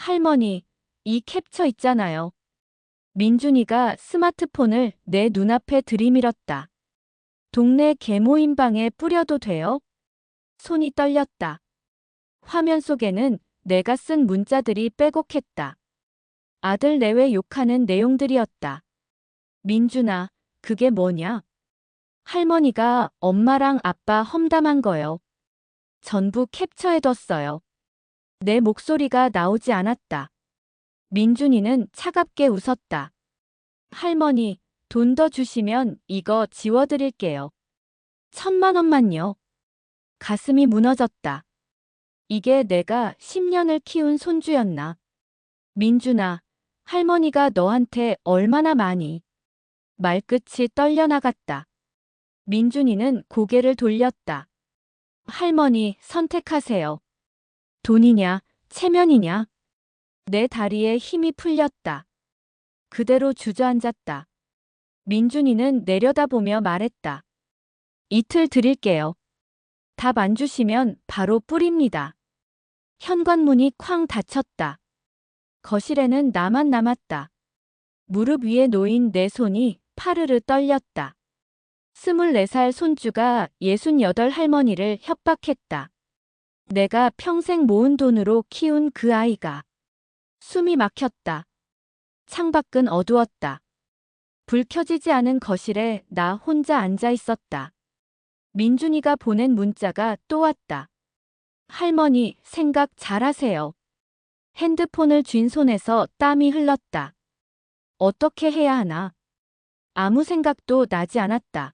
할머니, 이 캡처 있잖아요. 민준이가 스마트폰을 내 눈앞에 들이밀었다. 동네 계모임방에 뿌려도 돼요? 손이 떨렸다. 화면 속에는 내가 쓴 문자들이 빼곡했다. 아들 내외 욕하는 내용들이었다. 민준아, 그게 뭐냐? 할머니가 엄마랑 아빠 험담한 거요. 전부 캡처해뒀어요. 내 목소리가 나오지 않았다. 민준이는 차갑게 웃었다. 할머니, 돈 더 주시면 이거 지워드릴게요. 1,000만 원만요. 가슴이 무너졌다. 이게 내가 10년을 키운 손주였나? 민준아, 할머니가 너한테 얼마나 많이. 말끝이 떨려나갔다. 민준이는 고개를 돌렸다. 할머니, 선택하세요. 돈이냐, 체면이냐? 내 다리에 힘이 풀렸다. 그대로 주저앉았다. 민준이는 내려다보며 말했다. 이틀 드릴게요. 답 안 주시면 바로 뿌립니다. 현관문이 쾅 닫혔다. 거실에는 나만 남았다. 무릎 위에 놓인 내 손이 파르르 떨렸다. 24살 손주가 68 할머니를 협박했다. 내가 평생 모은 돈으로 키운 그 아이가. 숨이 막혔다. 창밖은 어두웠다. 불 켜지지 않은 거실에 나 혼자 앉아 있었다. 민준이가 보낸 문자가 또 왔다. 할머니, 생각 잘하세요. 핸드폰을 쥔 손에서 땀이 흘렀다. 어떻게 해야 하나? 아무 생각도 나지 않았다.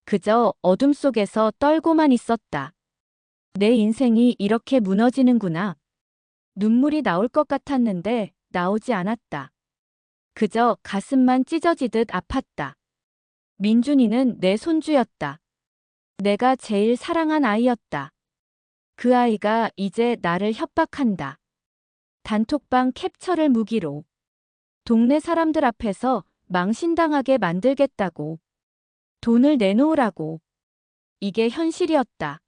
그저 어둠 속에서 떨고만 있었다. 내 인생이 이렇게 무너지는구나. 눈물이 나올 것 같았는데 나오지 않았다. 그저 가슴만 찢어지듯 아팠다. 민준이는 내 손주였다. 내가 제일 사랑한 아이였다. 그 아이가 이제 나를 협박한다. 단톡방 캡처를 무기로. 동네 사람들 앞에서 망신당하게 만들겠다고. 돈을 내놓으라고. 이게 현실이었다.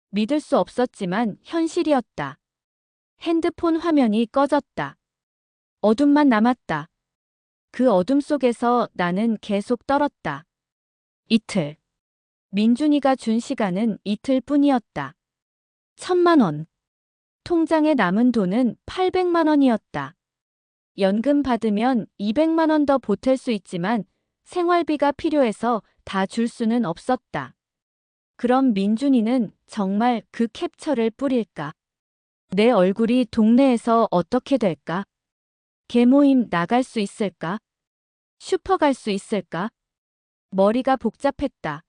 믿을 수 없었지만 현실이었다. 핸드폰 화면이 꺼졌다. 어둠만 남았다. 그 어둠 속에서 나는 계속 떨었다. 이틀. 민준이가 준 시간은 이틀뿐이었다. 1,000만 원. 통장에 남은 돈은 800만 원이었다. 연금 받으면 200만 원 더 보탤 수 있지만 생활비가 필요해서 다 줄 수는 없었다. 그럼 민준이는 정말 그 캡처를 뿌릴까? 내 얼굴이 동네에서 어떻게 될까? 계모임 나갈 수 있을까? 슈퍼 갈 수 있을까? 머리가 복잡했다.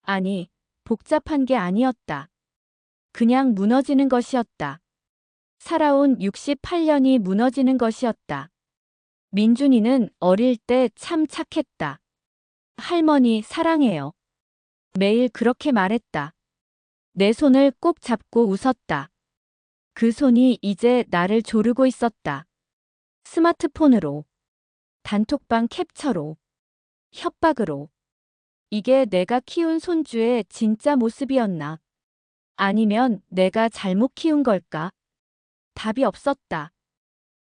아니, 복잡한 게 아니었다. 그냥 무너지는 것이었다. 살아온 68년이 무너지는 것이었다. 민준이는 어릴 때 참 착했다. 할머니 사랑해요. 매일 그렇게 말했다. 내 손을 꼭 잡고 웃었다. 그 손이 이제 나를 조르고 있었다. 스마트폰으로, 단톡방 캡처로, 협박으로. 이게 내가 키운 손주의 진짜 모습이었나? 아니면 내가 잘못 키운 걸까? 답이 없었다.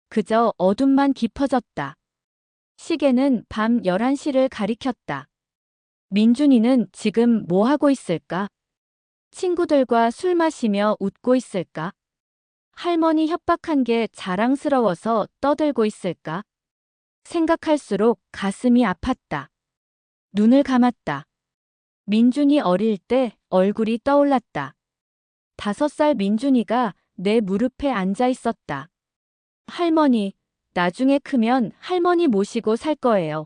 그저 어둠만 깊어졌다. 시계는 밤 11시를 가리켰다. 민준이는 지금 뭐 하고 있을까? 친구들과 술 마시며 웃고 있을까? 할머니 협박한 게 자랑스러워서 떠들고 있을까? 생각할수록 가슴이 아팠다. 눈을 감았다. 민준이 어릴 때 얼굴이 떠올랐다. 5살 민준이가 내 무릎에 앉아 있었다. 할머니, 나중에 크면 할머니 모시고 살 거예요.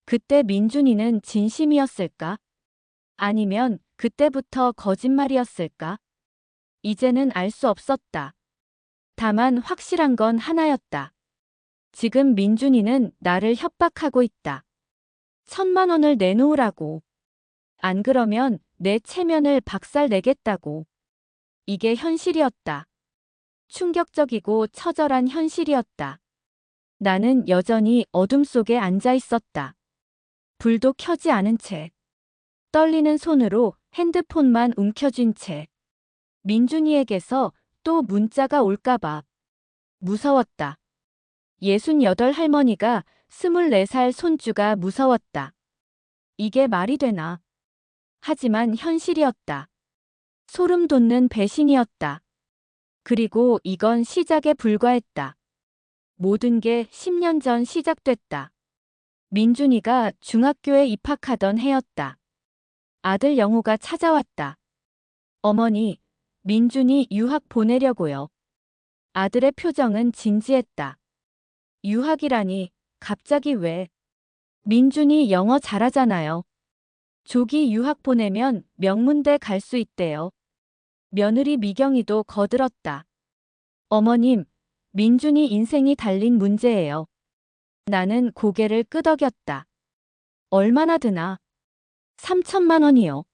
그때 민준이는 진심이었을까? 아니면 그때부터 거짓말이었을까? 이제는 알 수 없었다. 다만 확실한 건 하나였다. 지금 민준이는 나를 협박하고 있다. 1,000만 원을 내놓으라고. 안 그러면 내 체면을 박살내겠다고. 이게 현실이었다. 충격적이고 처절한 현실이었다. 나는 여전히 어둠 속에 앉아 있었다. 불도 켜지 않은 채. 떨리는 손으로 핸드폰만 움켜쥔 채. 민준이에게서 또 문자가 올까봐. 무서웠다. 68 할머니가 24살 손주가 무서웠다. 이게 말이 되나? 하지만 현실이었다. 소름 돋는 배신이었다. 그리고 이건 시작에 불과했다. 모든 게 10년 전 시작됐다. 민준이가 중학교에 입학하던 해였다. 아들 영호가 찾아왔다. 어머니, 민준이 유학 보내려고요. 아들의 표정은 진지했다. 유학이라니, 갑자기 왜? 민준이 영어 잘하잖아요. 조기 유학 보내면 명문대 갈 수 있대요. 며느리 미경이도 거들었다. 어머님, 민준이 인생이 달린 문제예요. 나는 고개를 끄덕였다. 얼마나 드나? 3천만 원이요.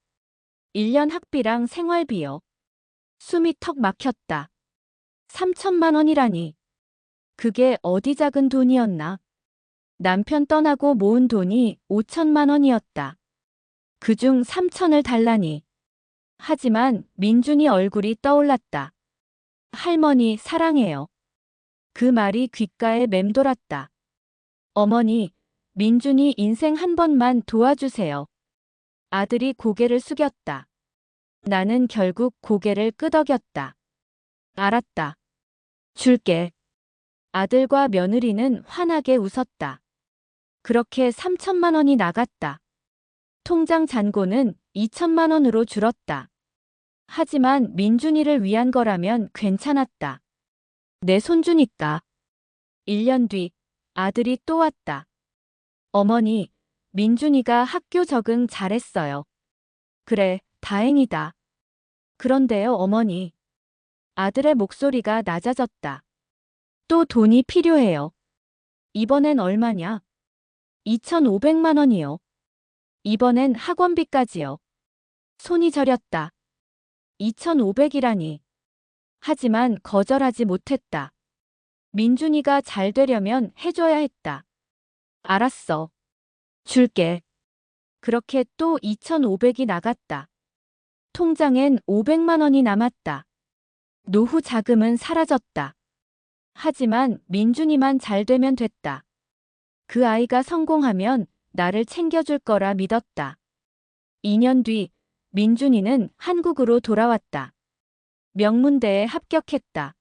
1년 학비랑 생활비요. 숨이 턱 막혔다. 3천만 원이라니. 그게 어디 작은 돈이었나? 남편 떠나고 모은 돈이 5천만 원이었다. 그중 3천을 달라니. 하지만 민준이 얼굴이 떠올랐다. 할머니 사랑해요. 그 말이 귓가에 맴돌았다. 어머니, 민준이 인생 한 번만 도와주세요. 아들이 고개를 숙였다. 나는 결국 고개를 끄덕였다. 알았다. 줄게. 아들과 며느리는 환하게 웃었다. 그렇게 3천만 원이 나갔다. 통장 잔고는 2천만 원으로 줄었다. 하지만 민준이를 위한 거라면 괜찮았다. 내 손주니까. 1년 뒤 아들이 또 왔다. 어머니, 민준이가 학교 적응 잘했어요. 그래, 다행이다. 그런데요, 어머니. 아들의 목소리가 낮아졌다. 또 돈이 필요해요. 이번엔 얼마냐? 2,500만 원이요. 이번엔 학원비까지요. 손이 저렸다. 2,500이라니. 하지만 거절하지 못했다. 민준이가 잘 되려면 해줘야 했다. 알았어. 줄게. 그렇게 또 2,500이 나갔다. 통장엔 500만 원이 남았다. 노후 자금은 사라졌다. 하지만 민준이만 잘 되면 됐다. 그 아이가 성공하면 나를 챙겨줄 거라 믿었다. 2년 뒤 민준이는 한국으로 돌아왔다. 명문대에 합격했다.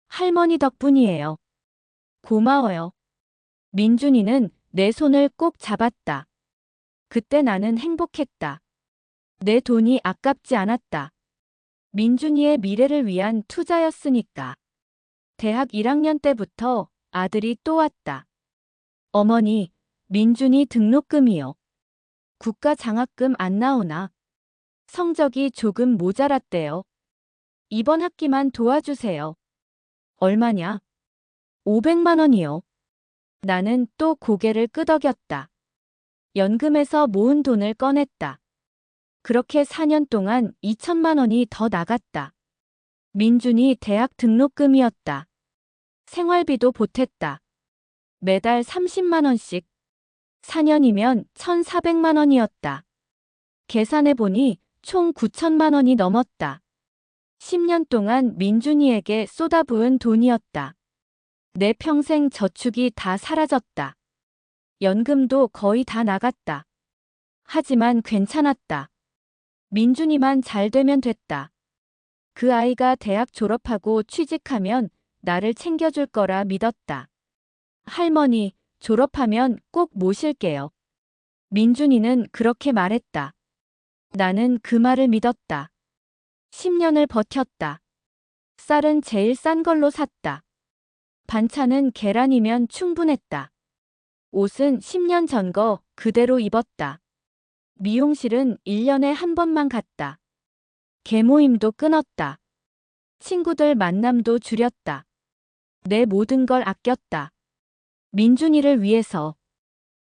할머니 덕분이에요. 고마워요. 민준이는 내 손을 꼭 잡았다. 그때 나는 행복했다. 내 돈이 아깝지 않았다. 민준이의 미래를 위한 투자였으니까. 대학 1학년 때부터 아들이 또 왔다. 어머니, 민준이 등록금이요. 국가 장학금 안 나오나? 성적이 조금 모자랐대요. 이번 학기만 도와주세요. 얼마냐? 500만 원이요. 나는 또 고개를 끄덕였다. 연금에서 모은 돈을 꺼냈다. 그렇게 4년 동안 2천만 원이 더 나갔다. 민준이 대학 등록금이었다. 생활비도 보탰다. 매달 30만 원씩. 4년이면 1,400만 원이었다. 계산해보니 총 9천만 원이 넘었다. 10년 동안 민준이에게 쏟아부은 돈이었다. 내 평생 저축이 다 사라졌다. 연금도 거의 다 나갔다. 하지만 괜찮았다. 민준이만 잘 되면 됐다. 그 아이가 대학 졸업하고 취직하면 나를 챙겨줄 거라 믿었다. 할머니, 졸업하면 꼭 모실게요. 민준이는 그렇게 말했다. 나는 그 말을 믿었다. 10년을 버텼다. 쌀은 제일 싼 걸로 샀다. 반찬은 계란이면 충분했다. 옷은 10년 전 거 그대로 입었다. 미용실은 1년에 한 번만 갔다. 개모임도 끊었다. 친구들 만남도 줄였다. 내 모든 걸 아꼈다. 민준이를 위해서.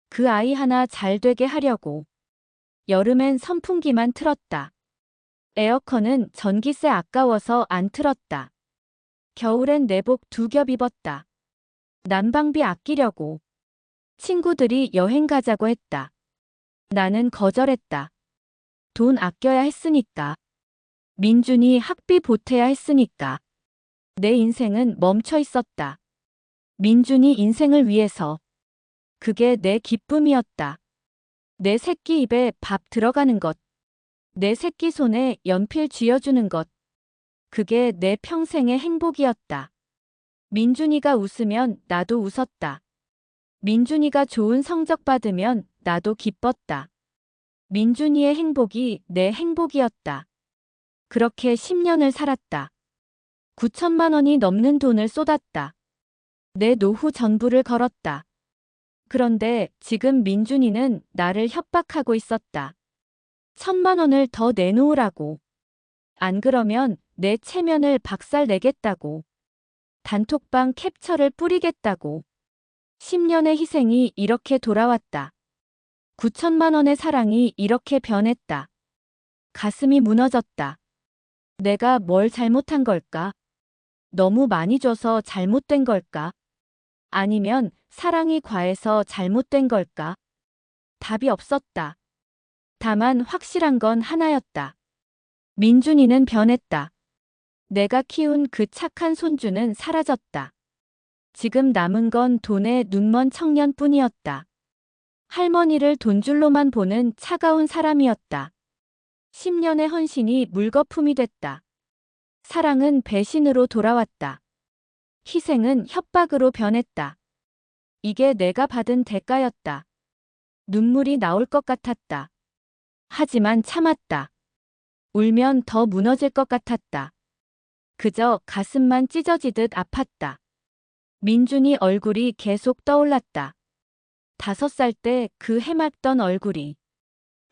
그 아이 하나 잘 되게 하려고. 여름엔 선풍기만 틀었다. 에어컨은 전기세 아까워서 안 틀었다. 겨울엔 내복 2겹 입었다. 난방비 아끼려고. 친구들이 여행 가자고 했다. 나는 거절했다. 돈 아껴야 했으니까. 민준이 학비 보태야 했으니까. 내 인생은 멈춰 있었다. 민준이 인생을 위해서. 그게 내 기쁨이었다. 내 새끼 입에 밥 들어가는 것. 내 새끼 손에 연필 쥐어주는 것. 그게 내 평생의 행복이었다. 민준이가 웃으면 나도 웃었다. 민준이가 좋은 성적 받으면 나도 기뻤다. 민준이의 행복이 내 행복이었다. 그렇게 10년을 살았다. 9천만 원이 넘는 돈을 쏟았다. 내 노후 전부를 걸었다. 그런데 지금 민준이는 나를 협박하고 있었다. 1,000만 원을 더 내놓으라고. 안 그러면 내 체면을 박살내겠다고. 단톡방 캡처를 뿌리겠다고. 10년의 희생이 이렇게 돌아왔다. 9천만 원의 사랑이 이렇게 변했다. 가슴이 무너졌다. 내가 뭘 잘못한 걸까? 너무 많이 줘서 잘못된 걸까? 아니면 사랑이 과해서 잘못된 걸까? 답이 없었다. 다만 확실한 건 하나였다. 민준이는 변했다. 내가 키운 그 착한 손주는 사라졌다. 지금 남은 건 돈에 눈먼 청년뿐이었다. 할머니를 돈줄로만 보는 차가운 사람이었다. 10년의 헌신이 물거품이 됐다. 사랑은 배신으로 돌아왔다. 희생은 협박으로 변했다. 이게 내가 받은 대가였다. 눈물이 나올 것 같았다. 하지만 참았다. 울면 더 무너질 것 같았다. 그저 가슴만 찢어지듯 아팠다. 민준이 얼굴이 계속 떠올랐다. 5살 때 그 해맑던 얼굴이.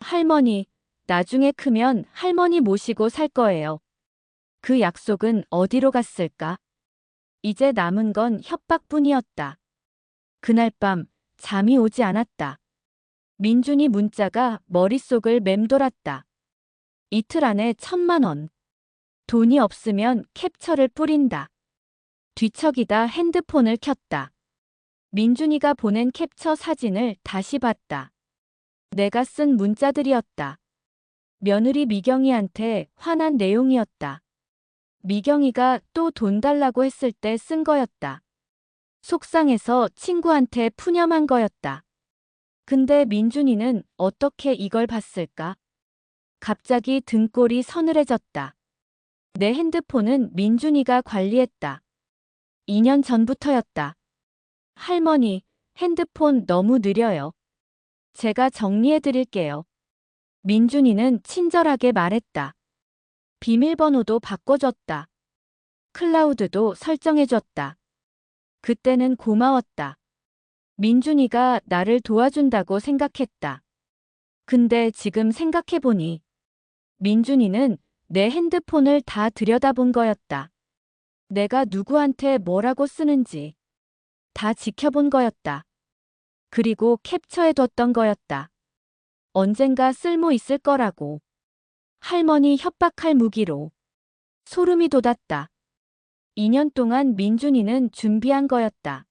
할머니, 나중에 크면 할머니 모시고 살 거예요. 그 약속은 어디로 갔을까? 이제 남은 건 협박뿐이었다. 그날 밤 잠이 오지 않았다. 민준이 문자가 머릿속을 맴돌았다. 이틀 안에 1,000만 원. 돈이 없으면 캡처를 뿌린다. 뒤척이다 핸드폰을 켰다. 민준이가 보낸 캡처 사진을 다시 봤다. 내가 쓴 문자들이었다. 며느리 미경이한테 화난 내용이었다. 미경이가 또 돈 달라고 했을 때 쓴 거였다. 속상해서 친구한테 푸념한 거였다. 근데 민준이는 어떻게 이걸 봤을까? 갑자기 등골이 서늘해졌다. 내 핸드폰은 민준이가 관리했다. 2년 전부터였다. 할머니, 핸드폰 너무 느려요. 제가 정리해 드릴게요. 민준이는 친절하게 말했다. 비밀번호도 바꿔줬다. 클라우드도 설정해줬다. 그때는 고마웠다. 민준이가 나를 도와준다고 생각했다. 근데 지금 생각해보니 민준이는 내 핸드폰을 다 들여다본 거였다. 내가 누구한테 뭐라고 쓰는지 다 지켜본 거였다. 그리고 캡처해뒀던 거였다. 언젠가 쓸모 있을 거라고. 할머니 협박할 무기로. 소름이 돋았다. 2년 동안 민준이는 준비한 거였다.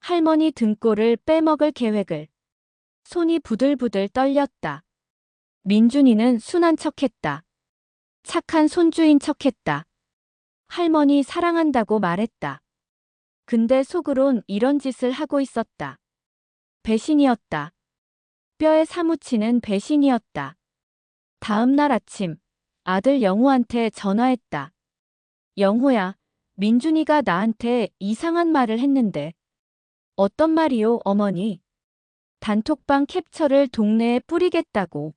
할머니 등골을 빼먹을 계획을. 손이 부들부들 떨렸다. 민준이는 순한 척했다. 착한 손주인 척했다. 할머니 사랑한다고 말했다. 근데 속으론 이런 짓을 하고 있었다. 배신이었다. 뼈에 사무치는 배신이었다. 다음 날 아침 아들 영호한테 전화했다. 영호야, 민준이가 나한테 이상한 말을 했는데. 어떤 말이요, 어머니? 단톡방 캡처를 동네에 뿌리겠다고.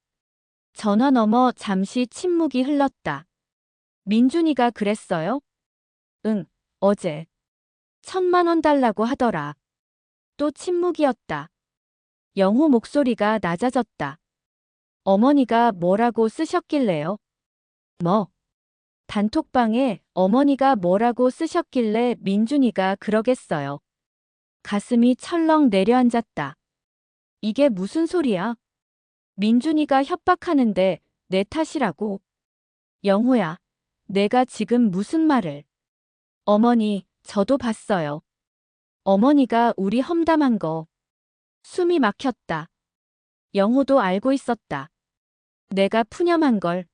전화 너머 잠시 침묵이 흘렀다. 민준이가 그랬어요? 응, 어제. 1,000만 원 달라고 하더라. 또 침묵이었다. 영호 목소리가 낮아졌다. 어머니가 뭐라고 쓰셨길래요? 뭐? 단톡방에 어머니가 뭐라고 쓰셨길래 민준이가 그러겠어요. 가슴이 철렁 내려앉았다. 이게 무슨 소리야? 민준이가 협박하는데 내 탓이라고. 영호야, 내가 지금 무슨 말을. 어머니, 저도 봤어요. 어머니가 우리 험담한 거. 숨이 막혔다. 영호도 알고 있었다. 내가 푸념한 걸.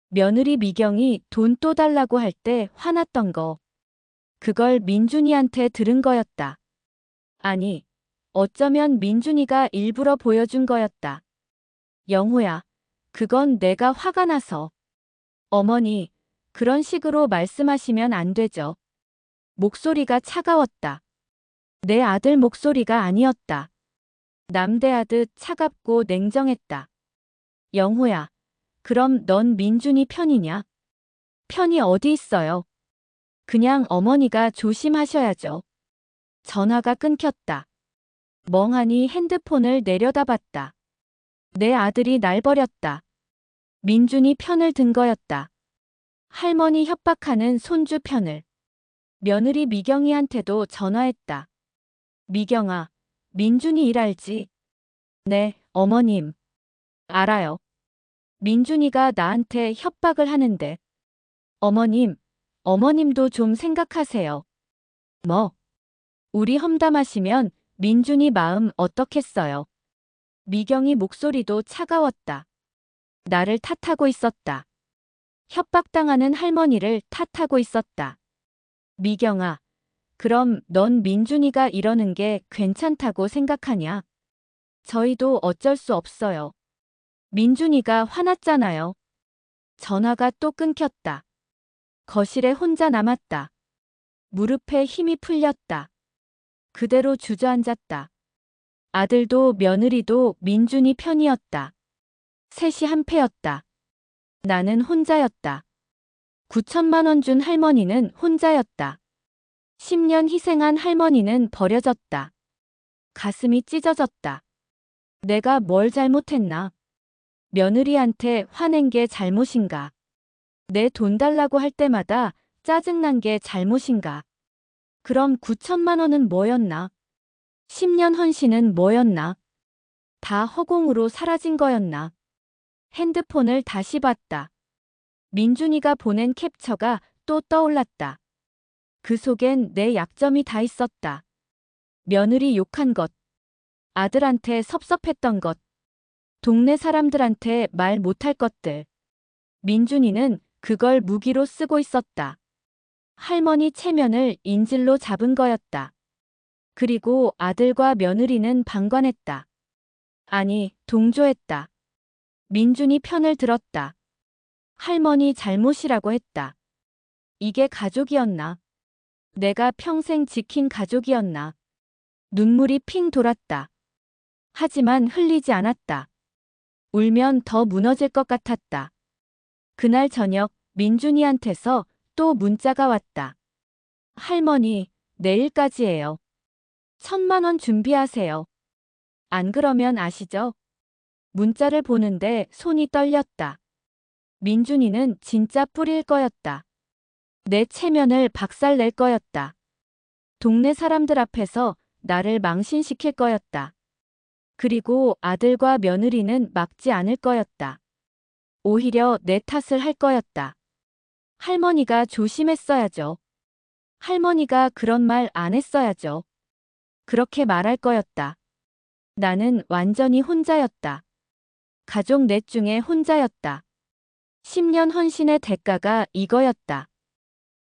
며느리 미경이 돈 또 달라고 할 때 화났던 거. 그걸 민준이한테 들은 거였다. 아니, 어쩌면 민준이가 일부러 보여준 거였다. 영호야, 그건 내가 화가 나서. 어머니, 그런 식으로 말씀하시면 안 되죠. 목소리가 차가웠다. 내 아들 목소리가 아니었다. 남대하듯 차갑고 냉정했다. 영호야, 그럼 넌 민준이 편이냐? 편이 어디 있어요? 그냥 어머니가 조심하셔야죠. 전화가 끊겼다. 멍하니 핸드폰을 내려다봤다. 내 아들이 날 버렸다. 민준이 편을 든 거였다. 할머니 협박하는 손주 편을. 며느리 미경이한테도 전화했다. 미경아, 민준이 일 알지? 네, 어머님. 알아요. 민준이가 나한테 협박을 하는데. 어머님, 어머님도 좀 생각하세요. 뭐? 우리 험담하시면 민준이 마음 어떻겠어요? 미경이 목소리도 차가웠다. 나를 탓하고 있었다. 협박당하는 할머니를 탓하고 있었다. 미경아, 그럼 넌 민준이가 이러는 게 괜찮다고 생각하냐? 저희도 어쩔 수 없어요. 민준이가 화났잖아요. 전화가 또 끊겼다. 거실에 혼자 남았다. 무릎에 힘이 풀렸다. 그대로 주저앉았다. 아들도 며느리도 민준이 편이었다. 셋이 한패였다. 나는 혼자였다. 9천만 원 준 할머니는 혼자였다. 10년 희생한 할머니는 버려졌다. 가슴이 찢어졌다. 내가 뭘 잘못했나? 며느리한테 화낸 게 잘못인가? 내 돈 달라고 할 때마다 짜증난 게 잘못인가? 그럼 9천만 원은 뭐였나? 10년 헌신은 뭐였나? 다 허공으로 사라진 거였나? 핸드폰을 다시 봤다. 민준이가 보낸 캡처가 또 떠올랐다. 그 속엔 내 약점이 다 있었다. 며느리 욕한 것, 아들한테 섭섭했던 것, 동네 사람들한테 말 못할 것들. 민준이는 그걸 무기로 쓰고 있었다. 할머니 체면을 인질로 잡은 거였다. 그리고 아들과 며느리는 방관했다. 아니, 동조했다. 민준이 편을 들었다. 할머니 잘못이라고 했다. 이게 가족이었나? 내가 평생 지킨 가족이었나? 눈물이 핑 돌았다. 하지만 흘리지 않았다. 울면 더 무너질 것 같았다. 그날 저녁 민준이한테서 또 문자가 왔다. 할머니, 내일까지예요. 1,000만 원 준비하세요. 안 그러면 아시죠? 문자를 보는데 손이 떨렸다. 민준이는 진짜 뿌릴 거였다. 내 체면을 박살낼 거였다. 동네 사람들 앞에서 나를 망신시킬 거였다. 그리고 아들과 며느리는 막지 않을 거였다. 오히려 내 탓을 할 거였다. 할머니가 조심했어야죠. 할머니가 그런 말 안 했어야죠. 그렇게 말할 거였다. 나는 완전히 혼자였다. 가족 넷 중에 혼자였다. 10년 헌신의 대가가 이거였다.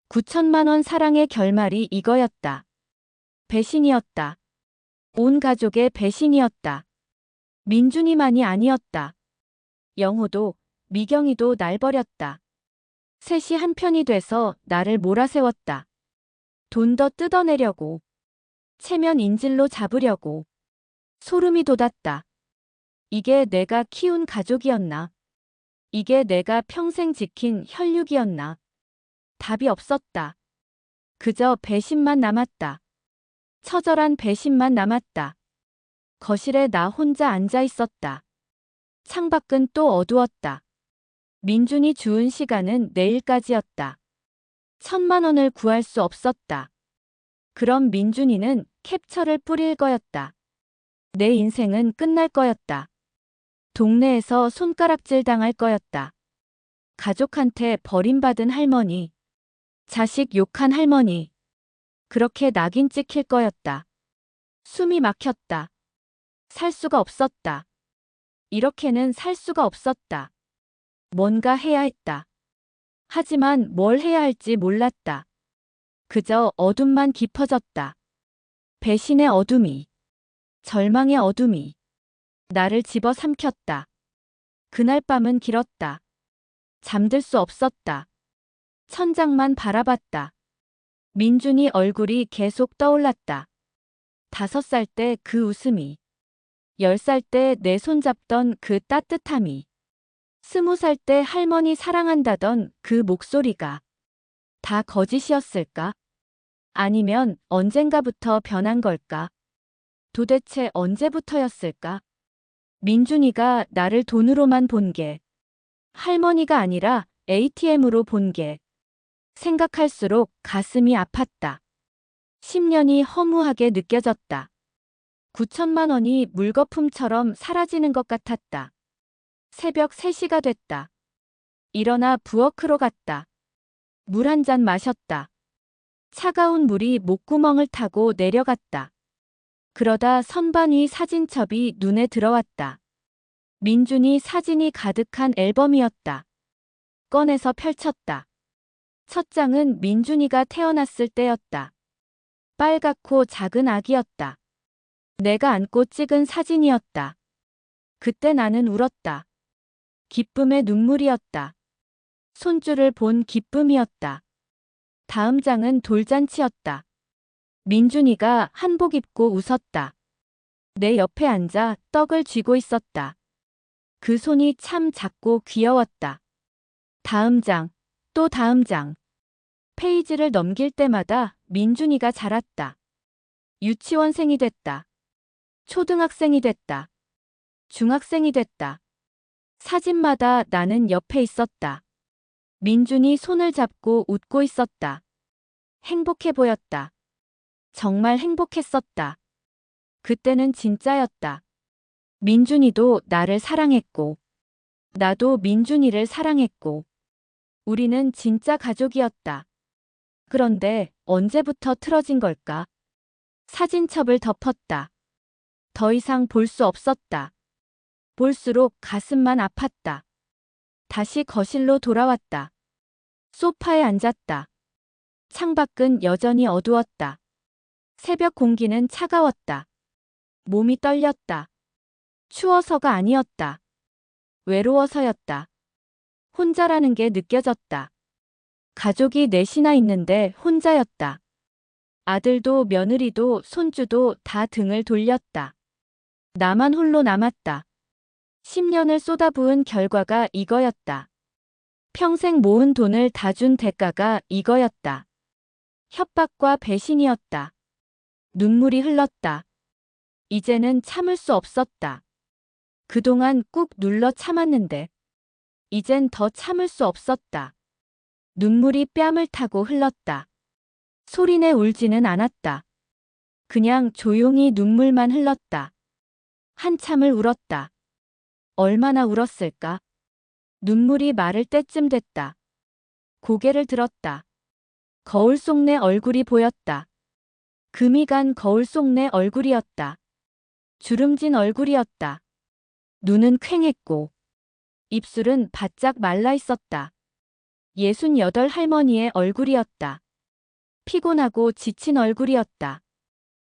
9천만 원 사랑의 결말이 이거였다. 배신이었다. 온 가족의 배신이었다. 민준이만이 아니었다. 영호도, 미경이도 날 버렸다. 셋이 한편이 돼서 나를 몰아세웠다. 돈 더 뜯어내려고. 체면 인질로 잡으려고. 소름이 돋았다. 이게 내가 키운 가족이었나? 이게 내가 평생 지킨 혈육이었나? 답이 없었다. 그저 배신만 남았다. 처절한 배신만 남았다. 거실에 나 혼자 앉아 있었다. 창밖은 또 어두웠다. 민준이 주은 시간은 내일까지였다. 1,000만 원을 구할 수 없었다. 그럼 민준이는 캡처를 뿌릴 거였다. 내 인생은 끝날 거였다. 동네에서 손가락질 당할 거였다. 가족한테 버림받은 할머니. 자식 욕한 할머니. 그렇게 낙인 찍힐 거였다. 숨이 막혔다. 살 수가 없었다. 이렇게는 살 수가 없었다. 뭔가 해야 했다. 하지만 뭘 해야 할지 몰랐다. 그저 어둠만 깊어졌다. 배신의 어둠이, 절망의 어둠이 나를 집어삼켰다. 그날 밤은 길었다. 잠들 수 없었다. 천장만 바라봤다. 민준이 얼굴이 계속 떠올랐다. 5살 때 그 웃음이, 10살 때 내 손 잡던 그 따뜻함이, 20살 때 할머니 사랑한다던 그 목소리가 다 거짓이었을까? 아니면 언젠가부터 변한 걸까? 도대체 언제부터였을까? 민준이가 나를 돈으로만 본 게, 할머니가 아니라 ATM으로 본 게, 생각할수록 가슴이 아팠다. 10년이 허무하게 느껴졌다. 9천만 원이 물거품처럼 사라지는 것 같았다. 새벽 3시가 됐다. 일어나 부엌으로 갔다. 물 한 잔 마셨다. 차가운 물이 목구멍을 타고 내려갔다. 그러다 선반 위 사진첩이 눈에 들어왔다. 민준이 사진이 가득한 앨범이었다. 꺼내서 펼쳤다. 첫 장은 민준이가 태어났을 때였다. 빨갛고 작은 아기였다. 내가 안고 찍은 사진이었다. 그때 나는 울었다. 기쁨의 눈물이었다. 손주를 본 기쁨이었다. 다음 장은 돌잔치였다. 민준이가 한복 입고 웃었다. 내 옆에 앉아 떡을 쥐고 있었다. 그 손이 참 작고 귀여웠다. 다음 장, 또 다음 장. 페이지를 넘길 때마다 민준이가 자랐다. 유치원생이 됐다. 초등학생이 됐다. 중학생이 됐다. 사진마다 나는 옆에 있었다. 민준이 손을 잡고 웃고 있었다. 행복해 보였다. 정말 행복했었다. 그때는 진짜였다. 민준이도 나를 사랑했고, 나도 민준이를 사랑했고, 우리는 진짜 가족이었다. 그런데 언제부터 틀어진 걸까? 사진첩을 덮었다. 더 이상 볼 수 없었다. 볼수록 가슴만 아팠다. 다시 거실로 돌아왔다. 소파에 앉았다. 창밖은 여전히 어두웠다. 새벽 공기는 차가웠다. 몸이 떨렸다. 추워서가 아니었다. 외로워서였다. 혼자라는 게 느껴졌다. 가족이 넷이나 있는데 혼자였다. 아들도 며느리도 손주도 다 등을 돌렸다. 나만 홀로 남았다. 10년을 쏟아부은 결과가 이거였다. 평생 모은 돈을 다 준 대가가 이거였다. 협박과 배신이었다. 눈물이 흘렀다. 이제는 참을 수 없었다. 그동안 꾹 눌러 참았는데 이젠 더 참을 수 없었다. 눈물이 뺨을 타고 흘렀다. 소리내 울지는 않았다. 그냥 조용히 눈물만 흘렀다. 한참을 울었다. 얼마나 울었을까? 눈물이 마를 때쯤 됐다. 고개를 들었다. 거울 속 내 얼굴이 보였다. 금이 간 거울 속 내 얼굴이었다. 주름진 얼굴이었다. 눈은 퀭했고 입술은 바짝 말라 있었다. 68 할머니의 얼굴이었다. 피곤하고 지친 얼굴이었다.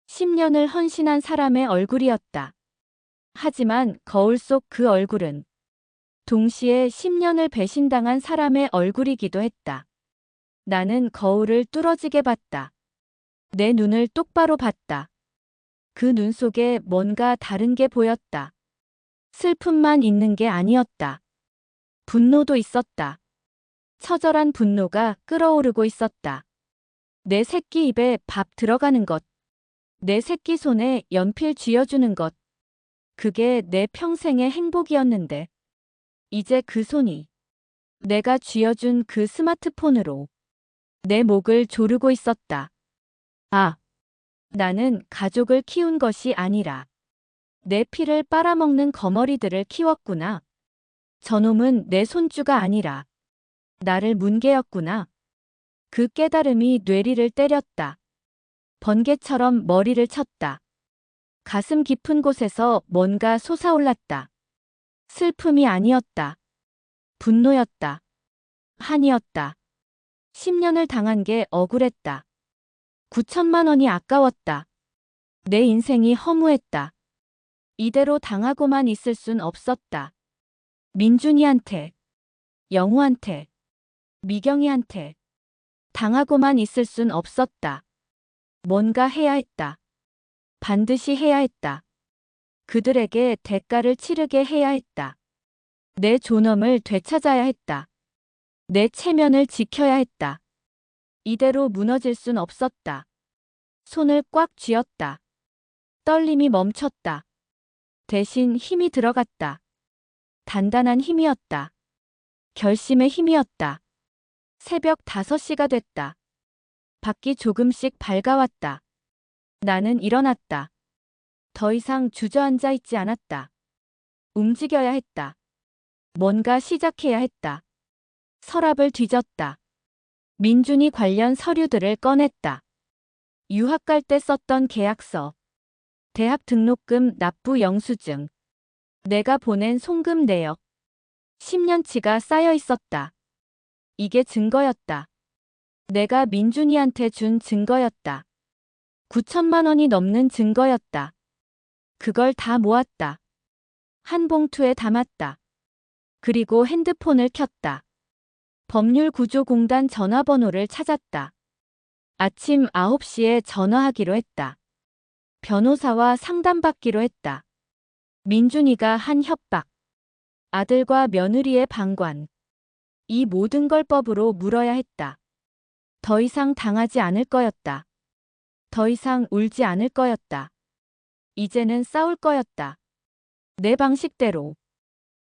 10년을 헌신한 사람의 얼굴이었다. 하지만 거울 속 그 얼굴은 동시에 10년을 배신당한 사람의 얼굴이기도 했다. 나는 거울을 뚫어지게 봤다. 내 눈을 똑바로 봤다. 그 눈 속에 뭔가 다른 게 보였다. 슬픔만 있는 게 아니었다. 분노도 있었다. 처절한 분노가 끓어오르고 있었다. 내 새끼 입에 밥 들어가는 것. 내 새끼 손에 연필 쥐어주는 것. 그게 내 평생의 행복이었는데 이제 그 손이 내가 쥐어준 그 스마트폰으로 내 목을 조르고 있었다. 아, 나는 가족을 키운 것이 아니라 내 피를 빨아먹는 거머리들을 키웠구나. 저놈은 내 손주가 아니라 나를 문개였구나. 그 깨달음이 뇌리를 때렸다. 번개처럼 머리를 쳤다. 가슴 깊은 곳에서 뭔가 솟아올랐다. 슬픔이 아니었다. 분노였다. 한이었다. 10년을 당한 게 억울했다. 9천만 원이 아까웠다. 내 인생이 허무했다. 이대로 당하고만 있을 순 없었다. 민준이한테, 영우한테, 미경이한테 당하고만 있을 순 없었다. 뭔가 해야 했다. 반드시 해야 했다. 그들에게 대가를 치르게 해야 했다. 내 존엄을 되찾아야 했다. 내 체면을 지켜야 했다. 이대로 무너질 순 없었다. 손을 꽉 쥐었다. 떨림이 멈췄다. 대신 힘이 들어갔다. 단단한 힘이었다. 결심의 힘이었다. 새벽 5시가 됐다. 밖이 조금씩 밝아왔다. 나는 일어났다. 더 이상 주저앉아 있지 않았다. 움직여야 했다. 뭔가 시작해야 했다. 서랍을 뒤졌다. 민준이 관련 서류들을 꺼냈다. 유학 갈 때 썼던 계약서, 대학 등록금 납부 영수증, 내가 보낸 송금 내역, 10년치가 쌓여 있었다. 이게 증거였다. 내가 민준이한테 준 증거였다. 9천만 원이 넘는 증거였다. 그걸 다 모았다. 한 봉투에 담았다. 그리고 핸드폰을 켰다. 법률구조공단 전화번호를 찾았다. 아침 9시에 전화하기로 했다. 변호사와 상담받기로 했다. 민준이가 한 협박, 아들과 며느리의 방관, 이 모든 걸 법으로 물어야 했다. 더 이상 당하지 않을 거였다. 더 이상 울지 않을 거였다. 이제는 싸울 거였다. 내 방식대로,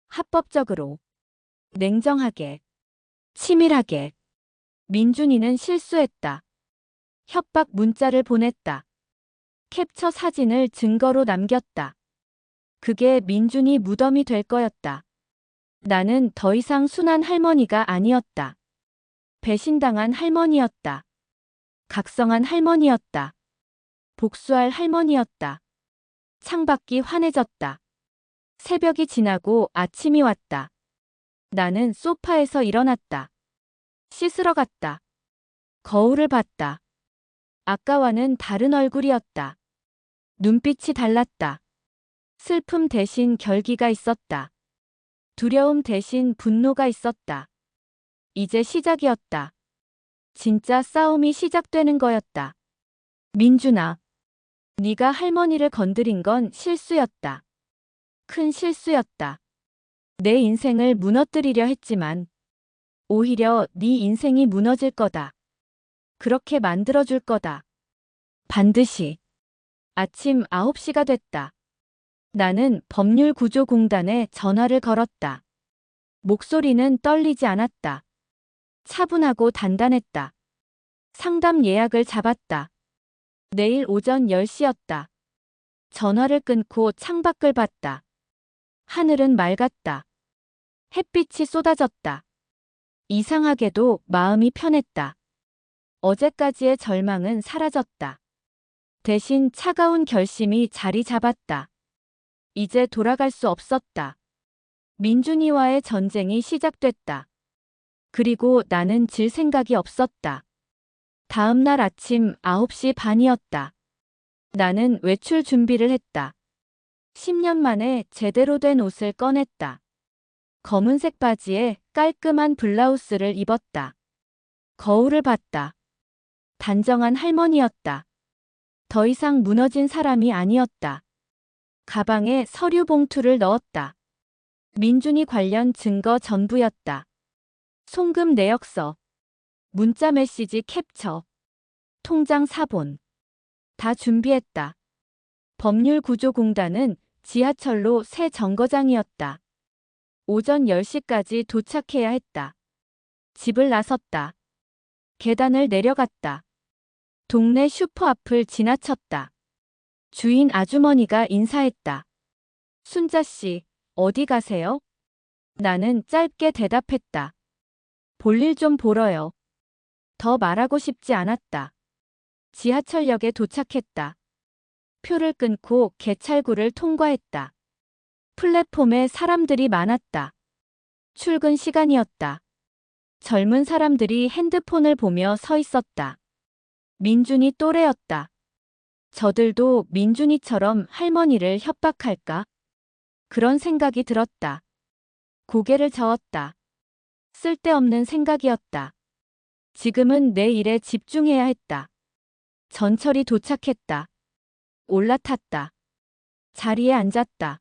합법적으로, 냉정하게, 치밀하게. 민준이는 실수했다. 협박 문자를 보냈다. 캡처 사진을 증거로 남겼다. 그게 민준이 무덤이 될 거였다. 나는 더 이상 순한 할머니가 아니었다. 배신당한 할머니였다. 각성한 할머니였다. 복수할 할머니였다. 창밖이 환해졌다. 새벽이 지나고 아침이 왔다. 나는 소파에서 일어났다. 씻으러 갔다. 거울을 봤다. 아까와는 다른 얼굴이었다. 눈빛이 달랐다. 슬픔 대신 결기가 있었다. 두려움 대신 분노가 있었다. 이제 시작이었다. 진짜 싸움이 시작되는 거였다. 민준아, 네가 할머니를 건드린 건 실수였다. 큰 실수였다. 내 인생을 무너뜨리려 했지만 오히려 네 인생이 무너질 거다. 그렇게 만들어줄 거다. 반드시. 아침 9시가 됐다. 나는 법률구조공단에 전화를 걸었다. 목소리는 떨리지 않았다. 차분하고 단단했다. 상담 예약을 잡았다. 내일 오전 10시였다. 전화를 끊고 창밖을 봤다. 하늘은 맑았다. 햇빛이 쏟아졌다. 이상하게도 마음이 편했다. 어제까지의 절망은 사라졌다. 대신 차가운 결심이 자리 잡았다. 이제 돌아갈 수 없었다. 민준이와의 전쟁이 시작됐다. 그리고 나는 질 생각이 없었다. 다음 날 아침 9시 반이었다. 나는 외출 준비를 했다. 10년 만에 제대로 된 옷을 꺼냈다. 검은색 바지에 깔끔한 블라우스를 입었다. 거울을 봤다. 단정한 할머니였다. 더 이상 무너진 사람이 아니었다. 가방에 서류 봉투를 넣었다. 민준이 관련 증거 전부였다. 송금 내역서, 문자 메시지 캡처, 통장 사본. 다 준비했다. 법률구조공단은 지하철로 새 정거장이었다. 오전 10시까지 도착해야 했다. 집을 나섰다. 계단을 내려갔다. 동네 슈퍼 앞을 지나쳤다. 주인 아주머니가 인사했다. 순자씨, 어디 가세요? 나는 짧게 대답했다. 볼일 좀 보러요. 더 말하고 싶지 않았다. 지하철역에 도착했다. 표를 끊고 개찰구를 통과했다. 플랫폼에 사람들이 많았다. 출근 시간이었다. 젊은 사람들이 핸드폰을 보며 서 있었다. 민준이 또래였다. 저들도 민준이처럼 할머니를 협박할까? 그런 생각이 들었다. 고개를 저었다. 쓸데없는 생각이었다. 지금은 내 일에 집중해야 했다. 전철이 도착했다. 올라탔다. 자리에 앉았다.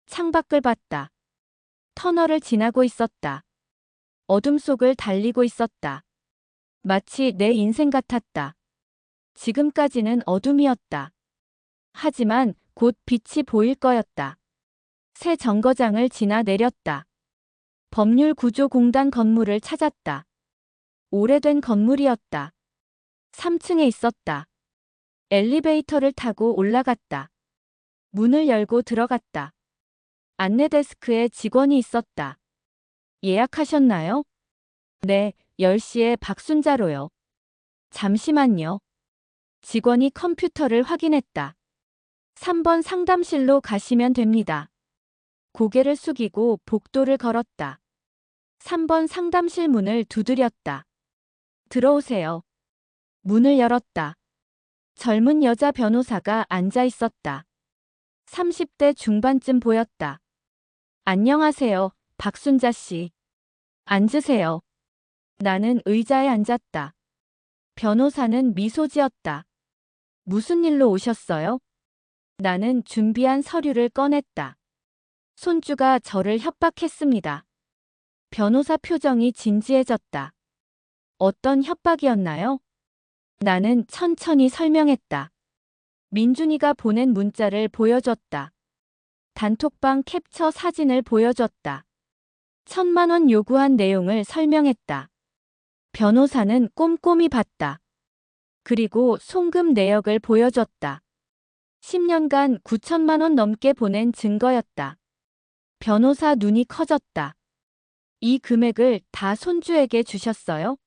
창밖을 봤다. 터널을 지나고 있었다. 어둠 속을 달리고 있었다. 마치 내 인생 같았다. 지금까지는 어둠이었다. 하지만 곧 빛이 보일 거였다. 새 정거장을 지나 내렸다. 법률구조공단 건물을 찾았다. 오래된 건물이었다. 3층에 있었다. 엘리베이터를 타고 올라갔다. 문을 열고 들어갔다. 안내 데스크에 직원이 있었다. 예약하셨나요? 네, 10시에 박순자로요. 잠시만요. 직원이 컴퓨터를 확인했다. 3번 상담실로 가시면 됩니다. 고개를 숙이고 복도를 걸었다. 3번 상담실 문을 두드렸다. 들어오세요. 문을 열었다. 젊은 여자 변호사가 앉아 있었다. 30대 중반쯤 보였다. 안녕하세요, 박순자 씨. 앉으세요. 나는 의자에 앉았다. 변호사는 미소 지었다. 무슨 일로 오셨어요? 나는 준비한 서류를 꺼냈다. 손주가 저를 협박했습니다. 변호사 표정이 진지해졌다. 어떤 협박이었나요? 나는 천천히 설명했다. 민준이가 보낸 문자를 보여줬다. 단톡방 캡처 사진을 보여줬다. 1,000만 원 요구한 내용을 설명했다. 변호사는 꼼꼼히 봤다. 그리고 송금 내역을 보여줬다. 10년간 9천만 원 넘게 보낸 증거였다. 변호사 눈이 커졌다. 이 금액을 다 손주에게 주셨어요?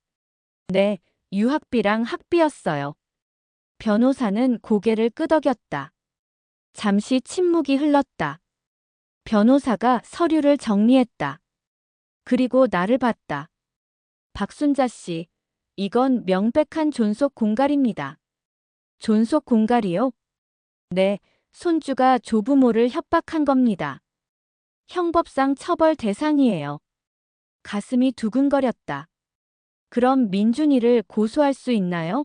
네, 유학비랑 학비였어요. 변호사는 고개를 끄덕였다. 잠시 침묵이 흘렀다. 변호사가 서류를 정리했다. 그리고 나를 봤다. 박순자 씨, 이건 명백한 존속 공갈입니다. 존속 공갈이요? 네, 손주가 조부모를 협박한 겁니다. 형법상 처벌 대상이에요. 가슴이 두근거렸다. 그럼 민준이를 고소할 수 있나요?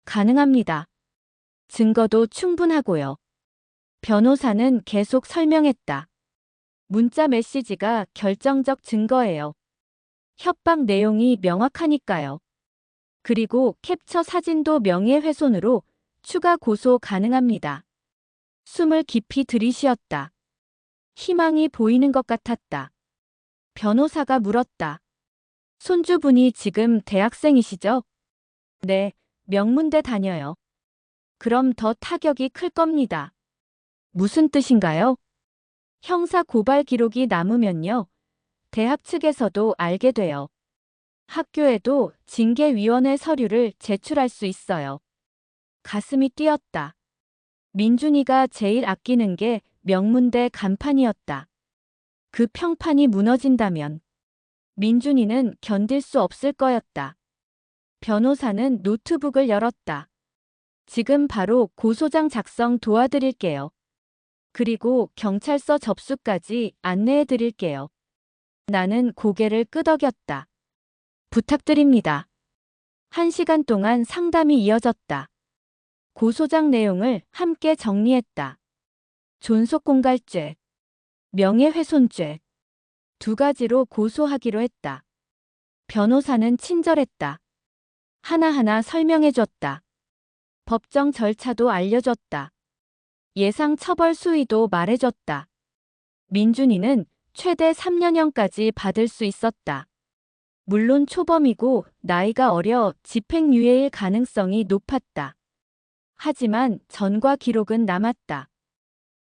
가능합니다. 증거도 충분하고요. 변호사는 계속 설명했다. 문자 메시지가 결정적 증거예요. 협박 내용이 명확하니까요. 그리고 캡처 사진도 명예훼손으로 추가 고소 가능합니다. 숨을 깊이 들이쉬었다. 희망이 보이는 것 같았다. 변호사가 물었다. 손주분이 지금 대학생이시죠? 네, 명문대 다녀요. 그럼 더 타격이 클 겁니다. 무슨 뜻인가요? 형사 고발 기록이 남으면요. 대학 측에서도 알게 돼요. 학교에도 징계위원회 서류를 제출할 수 있어요. 가슴이 뛰었다. 민준이가 제일 아끼는 게 명문대 간판이었다. 그 평판이 무너진다면 민준이는 견딜 수 없을 거였다. 변호사는 노트북을 열었다. 지금 바로 고소장 작성 도와드릴게요. 그리고 경찰서 접수까지 안내해 드릴게요. 나는 고개를 끄덕였다. 부탁드립니다. 1시간 동안 상담이 이어졌다. 고소장 내용을 함께 정리했다. 존속공갈죄, 명예훼손죄, 2가지로 고소하기로 했다. 변호사는 친절했다. 하나하나 설명해줬다. 법정 절차도 알려줬다. 예상 처벌 수위도 말해줬다. 민준이는 최대 3년형까지 받을 수 있었다. 물론 초범이고 나이가 어려 집행유예일 가능성이 높았다. 하지만 전과 기록은 남았다.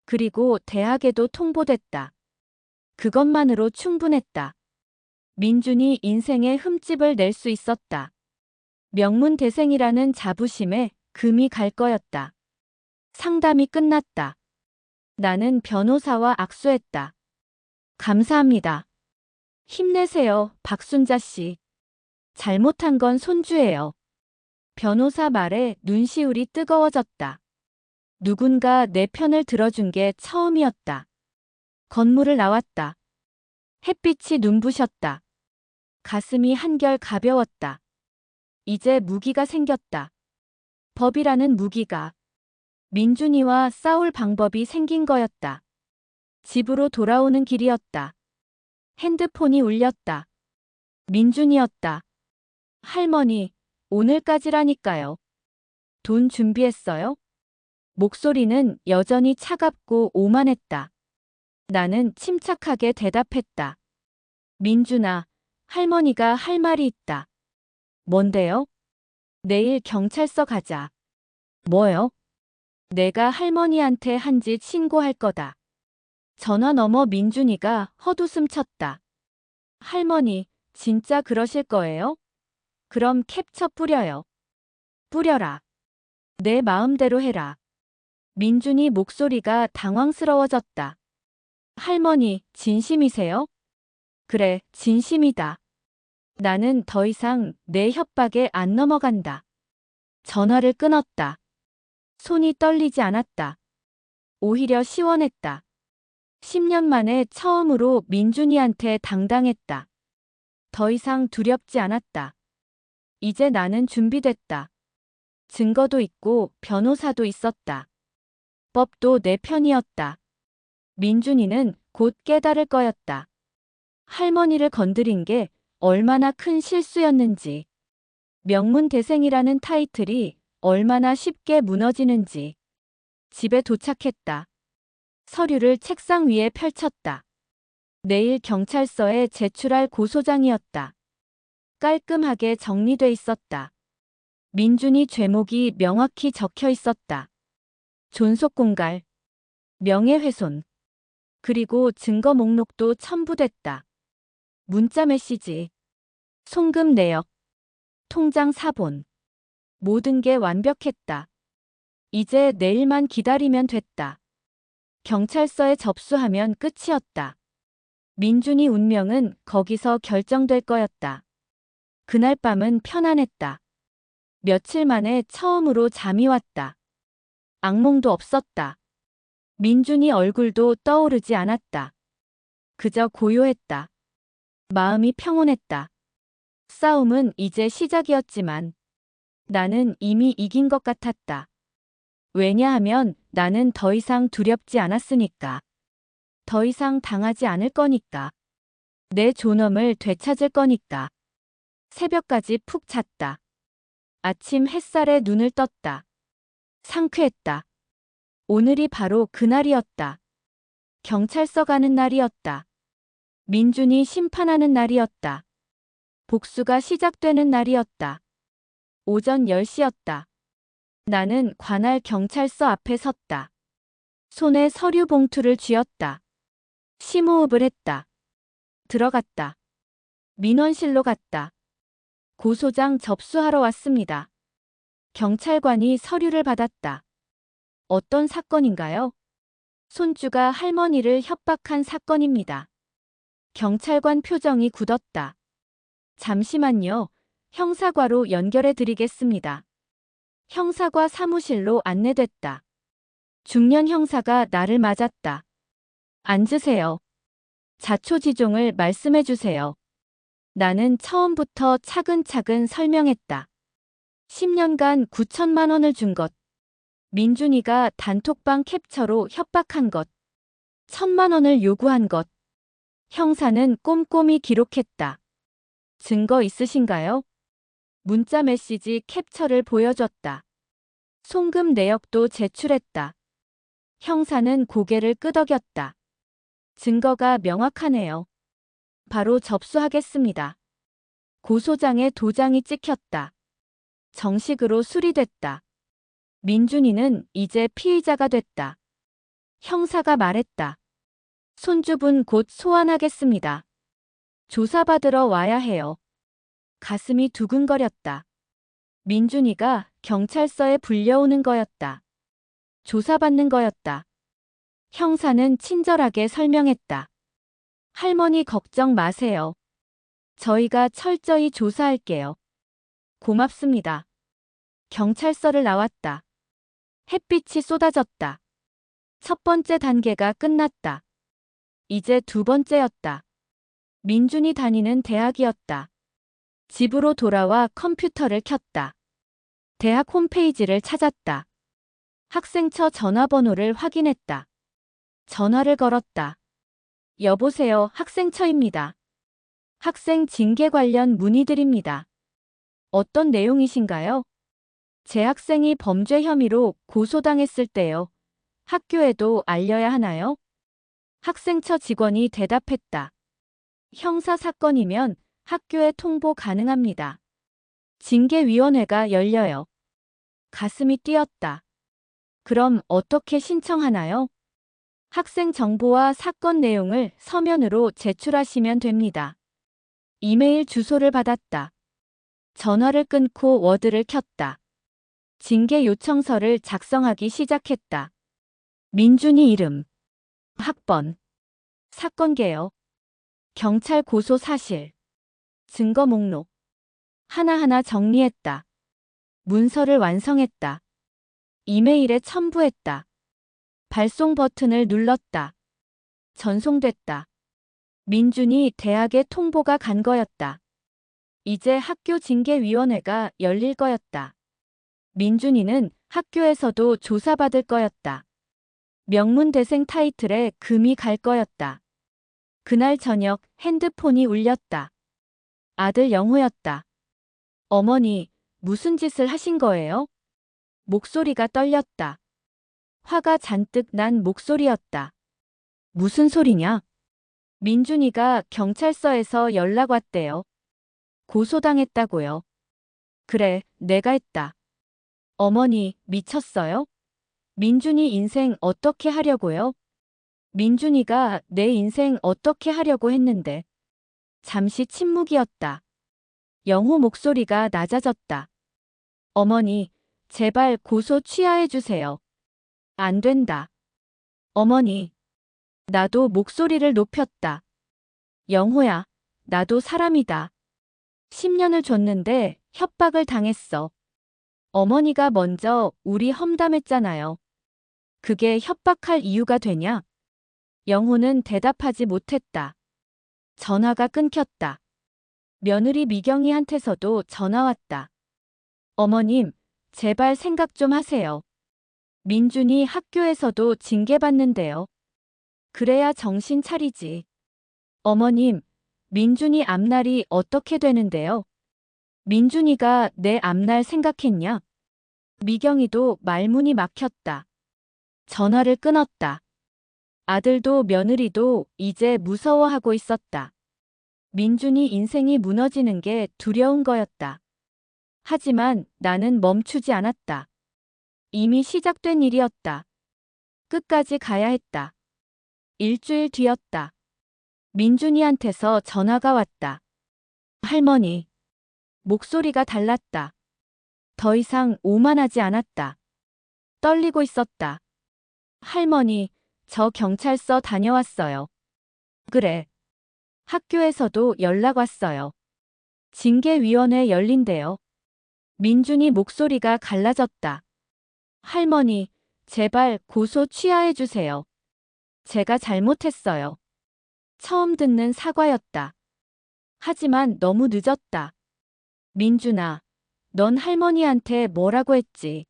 그리고 대학에도 통보됐다. 그것만으로 충분했다. 민준이 인생의 흠집을 낼 수 있었다. 명문대생이라는 자부심에 금이 갈 거였다. 상담이 끝났다. 나는 변호사와 악수했다. 감사합니다. 힘내세요, 박순자 씨. 잘못한 건 손주예요. 변호사 말에 눈시울이 뜨거워졌다. 누군가 내 편을 들어준 게 처음이었다. 건물을 나왔다. 햇빛이 눈부셨다. 가슴이 한결 가벼웠다. 이제 무기가 생겼다. 법이라는 무기가. 민준이와 싸울 방법이 생긴 거였다. 집으로 돌아오는 길이었다. 핸드폰이 울렸다. 민준이었다. 할머니, 오늘까지라니까요. 돈 준비했어요? 목소리는 여전히 차갑고 오만했다. 나는 침착하게 대답했다. 민준아, 할머니가 할 말이 있다. 뭔데요? 내일 경찰서 가자. 뭐요? 내가 할머니한테 한 짓 신고할 거다. 전화 너머 민준이가 헛웃음 쳤다. 할머니, 진짜 그러실 거예요? 그럼 캡처 뿌려요. 뿌려라. 내 마음대로 해라. 민준이 목소리가 당황스러워졌다. 할머니, 진심이세요? 그래, 진심이다. 나는 더 이상 내 협박에 안 넘어간다. 전화를 끊었다. 손이 떨리지 않았다. 오히려 시원했다. 10년 만에 처음으로 민준이한테 당당했다. 더 이상 두렵지 않았다. 이제 나는 준비됐다. 증거도 있고 변호사도 있었다. 법도 내 편이었다. 민준이는 곧 깨달을 거였다. 할머니를 건드린 게 얼마나 큰 실수였는지, 명문대생이라는 타이틀이 얼마나 쉽게 무너지는지. 집에 도착했다. 서류를 책상 위에 펼쳤다. 내일 경찰서에 제출할 고소장이었다. 깔끔하게 정리돼 있었다. 민준이 죄목이 명확히 적혀 있었다. 존속공갈, 명예훼손, 그리고 증거 목록도 첨부됐다. 문자 메시지, 송금 내역, 통장 사본. 모든 게 완벽했다. 이제 내일만 기다리면 됐다. 경찰서에 접수하면 끝이었다. 민준이 운명은 거기서 결정될 거였다. 그날 밤은 편안했다. 며칠 만에 처음으로 잠이 왔다. 악몽도 없었다. 민준이 얼굴도 떠오르지 않았다. 그저 고요했다. 마음이 평온했다. 싸움은 이제 시작이었지만 나는 이미 이긴 것 같았다. 왜냐하면 나는 더 이상 두렵지 않았으니까. 더 이상 당하지 않을 거니까. 내 존엄을 되찾을 거니까. 새벽까지 푹 잤다. 아침 햇살에 눈을 떴다. 상쾌했다. 오늘이 바로 그날이었다. 경찰서 가는 날이었다. 민준이 심판하는 날이었다. 복수가 시작되는 날이었다. 오전 10시였다. 나는 관할 경찰서 앞에 섰다. 손에 서류 봉투를 쥐었다. 심호흡을 했다. 들어갔다. 민원실로 갔다. 고소장 접수하러 왔습니다. 경찰관이 서류를 받았다. 어떤 사건인가요? 손주가 할머니를 협박한 사건입니다. 경찰관 표정이 굳었다. 잠시만요. 형사과로 연결해 드리겠습니다. 형사과 사무실로 안내됐다. 중년 형사가 나를 맞았다. 앉으세요. 자초지종을 말씀해 주세요. 나는 처음부터 차근차근 설명했다. 10년간 9천만 원을 준 것, 민준이가 단톡방 캡처로 협박한 것, 1,000만 원을 요구한 것. 형사는 꼼꼼히 기록했다. 증거 있으신가요? 문자 메시지 캡처를 보여줬다. 송금 내역도 제출했다. 형사는 고개를 끄덕였다. 증거가 명확하네요. 바로 접수하겠습니다. 고소장에 도장이 찍혔다. 정식으로 수리됐다. 민준이는 이제 피의자가 됐다. 형사가 말했다. 손주분 곧 소환하겠습니다. 조사받으러 와야 해요. 가슴이 두근거렸다. 민준이가 경찰서에 불려오는 거였다. 조사받는 거였다. 형사는 친절하게 설명했다. 할머니 걱정 마세요. 저희가 철저히 조사할게요. 고맙습니다. 경찰서를 나왔다. 햇빛이 쏟아졌다. 첫 번째 단계가 끝났다. 이제 두 번째였다. 민준이 다니는 대학이었다. 집으로 돌아와 컴퓨터를 켰다. 대학 홈페이지를 찾았다. 학생처 전화번호를 확인했다. 전화를 걸었다. 여보세요, 학생처입니다. 학생 징계 관련 문의드립니다. 어떤 내용이신가요? 제 학생이 범죄 혐의로 고소당했을 때요. 학교에도 알려야 하나요? 학생처 직원이 대답했다. 형사 사건이면 학교에 통보 가능합니다. 징계위원회가 열려요. 가슴이 뛰었다. 그럼 어떻게 신청하나요? 학생 정보와 사건 내용을 서면으로 제출하시면 됩니다. 이메일 주소를 받았다. 전화를 끊고 워드를 켰다. 징계 요청서를 작성하기 시작했다. 민준이 이름, 학번, 사건 개요, 경찰 고소 사실, 증거 목록. 하나하나 정리했다. 문서를 완성했다. 이메일에 첨부했다. 발송 버튼을 눌렀다. 전송됐다. 민준이 대학에 통보가 간 거였다. 이제 학교 징계위원회가 열릴 거였다. 민준이는 학교에서도 조사받을 거였다. 명문대생 타이틀에 금이 갈 거였다. 그날 저녁 핸드폰이 울렸다. 아들 영호였다. 어머니, 무슨 짓을 하신 거예요? 목소리가 떨렸다. 화가 잔뜩 난 목소리였다. 무슨 소리냐? 민준이가 경찰서에서 연락 왔대요. 고소당했다고요. 그래, 내가 했다. 어머니, 미쳤어요? 민준이 인생 어떻게 하려고요? 민준이가 내 인생 어떻게 하려고 했는데. 잠시 침묵이었다. 영호 목소리가 낮아졌다. 어머니, 제발 고소 취하해 주세요. 안 된다. 어머니. 나도 목소리를 높였다. 영호야, 나도 사람이다. 10년을 줬는데 협박을 당했어. 어머니가 먼저 우리 험담했잖아요. 그게 협박할 이유가 되냐? 영호는 대답하지 못했다. 전화가 끊겼다. 며느리 미경이한테서도 전화 왔다. 어머님, 제발 생각 좀 하세요. 민준이 학교에서도 징계받는데요. 그래야 정신 차리지. 어머님, 민준이 앞날이 어떻게 되는데요? 민준이가 내 앞날 생각했냐? 미경이도 말문이 막혔다. 전화를 끊었다. 아들도 며느리도 이제 무서워하고 있었다. 민준이 인생이 무너지는 게 두려운 거였다. 하지만 나는 멈추지 않았다. 이미 시작된 일이었다. 끝까지 가야 했다. 일주일 뒤였다. 민준이한테서 전화가 왔다. 할머니. 목소리가 달랐다. 더 이상 오만하지 않았다. 떨리고 있었다. 할머니, 저 경찰서 다녀왔어요. 그래. 학교에서도 연락 왔어요. 징계위원회 열린대요. 민준이 목소리가 갈라졌다. 할머니, 제발 고소 취하해 주세요. 제가 잘못했어요. 처음 듣는 사과였다. 하지만 너무 늦었다. 민준아, 넌 할머니한테 뭐라고 했지?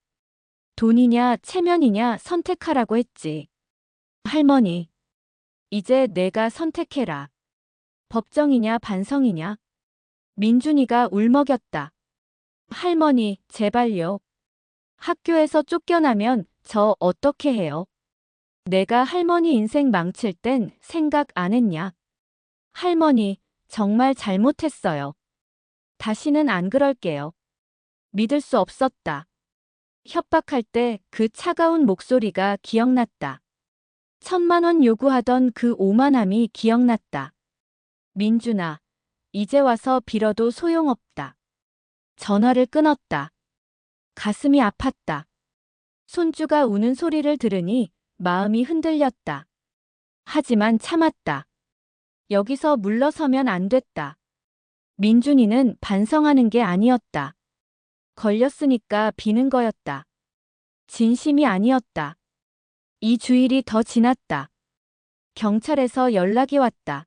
돈이냐 체면이냐 선택하라고 했지. 할머니, 이제 내가 선택해라. 법정이냐 반성이냐? 민준이가 울먹였다. 할머니, 제발요. 학교에서 쫓겨나면 저 어떻게 해요? 내가 할머니 인생 망칠 땐 생각 안 했냐? 할머니, 정말 잘못했어요. 다시는 안 그럴게요. 믿을 수 없었다. 협박할 때 그 차가운 목소리가 기억났다. 1,000만 원 요구하던 그 오만함이 기억났다. 민준아, 이제 와서 빌어도 소용없다. 전화를 끊었다. 가슴이 아팠다. 손주가 우는 소리를 들으니 마음이 흔들렸다. 하지만 참았다. 여기서 물러서면 안 됐다. 민준이는 반성하는 게 아니었다. 걸렸으니까 비는 거였다. 진심이 아니었다. 이 주일이 더 지났다. 경찰에서 연락이 왔다.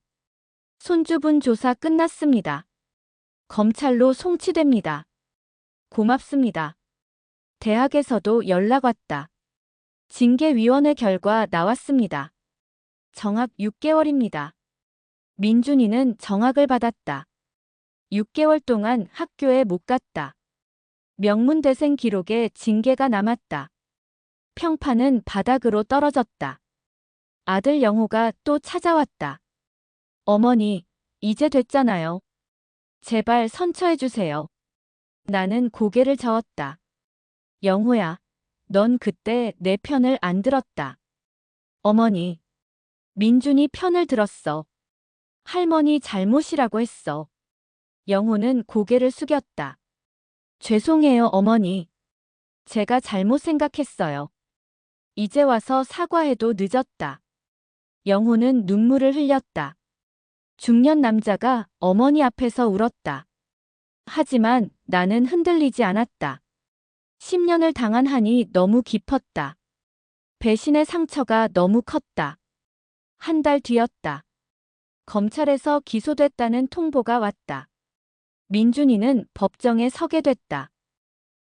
손주분 조사 끝났습니다. 검찰로 송치됩니다. 고맙습니다. 대학에서도 연락 왔다. 징계위원회 결과 나왔습니다. 정학 6개월입니다. 민준이는 정학을 받았다. 6개월 동안 학교에 못 갔다. 명문대생 기록에 징계가 남았다. 평판은 바닥으로 떨어졌다. 아들 영호가 또 찾아왔다. 어머니, 이제 됐잖아요. 제발 선처해주세요. 나는 고개를 저었다. 영호야, 넌 그때 내 편을 안 들었다. 어머니, 민준이 편을 들었어. 할머니 잘못이라고 했어. 영호는 고개를 숙였다. 죄송해요, 어머니. 제가 잘못 생각했어요. 이제 와서 사과해도 늦었다. 영호는 눈물을 흘렸다. 중년 남자가 어머니 앞에서 울었다. 하지만 나는 흔들리지 않았다. 10년을 당한 한이 너무 깊었다. 배신의 상처가 너무 컸다. 한 달 뒤였다. 검찰에서 기소됐다는 통보가 왔다. 민준이는 법정에 서게 됐다.